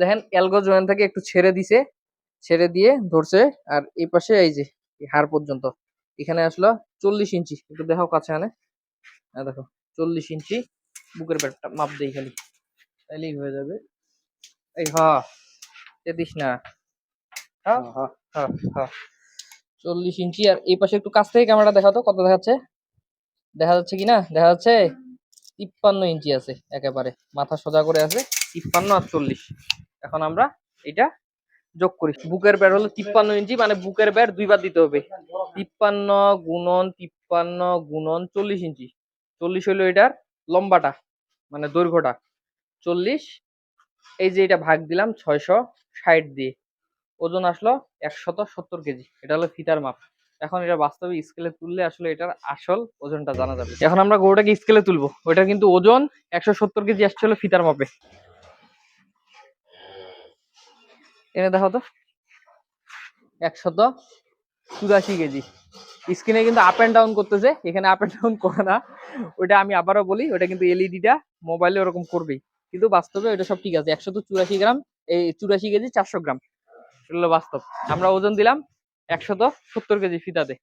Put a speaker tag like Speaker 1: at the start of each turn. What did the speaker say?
Speaker 1: দেখেন algo joint থেকে একটু ছেড়ে দিছে, ছেড়ে দিয়ে ধরছে। আর এই পাশে এই যে হাড় পর্যন্ত এখানে আসলো 40 ইঞ্চি। একটু দেখো কাছে আনে, দেখো 40 ইঞ্চি বুকের ব্যাটটা মাপ দেই খালি, তাইলেই হয়ে যাবে। এই দিস না, হ্যাঁ হ্যাঁ হ্যাঁ 40 ইঞ্চি। আর এই পাশে একটু কাছ থেকে ক্যামেরা দেখাতো, কত দেখাচ্ছে, দেখা যাচ্ছে কি না, দেখা যাচ্ছে 53 ইঞ্চি আছে, একেবারে মাথা সোজা করে আছে 53 আর 40। এখন আমরা এটা যোগ করি। বুকের ব্যাট হলো 53 ইঞ্চি, মানে বুকের ব্যাট দুইবার দিতে হবে। 53 গুণন 40 ইঞ্চি, 40 হলো এটার লম্বাটা, মানে দৈর্ঘ্যটা 40। এই যে এটা ভাগ দিলাম 660 দিয়ে, ওজন আসলো 170 কেজি। এটা হলো ফিতার মাপ। এখন এটা বাস্তবে স্কেলে তুললে আসলে এটার আসল ওজনটা জানা যাবে। এখন আমরা গরুটাকে স্কেলে তুলবো, ওইটা কিন্তু ওজন 170 কেজি আসছিল ফিতার মাপে। এনে দেখো তো 184 কেজি। স্ক্রিনে কিন্তু আপ এন্ড ডাউন করতেছে, এখানে আপ এন্ড ডাউন করে না। ওইটা আমি আবারও বলি, ওইটা কিন্তু এলইডিটা মোবাইলে ওরকম করবেই, কিন্তু বাস্তবে ওইটা সব ঠিক আছে। 184 গ্রাম, এই 84 কেজি 400 গ্রাম, সেগুলো বাস্তব। আমরা ওজন দিলাম 170 কেজি ফিতাতে।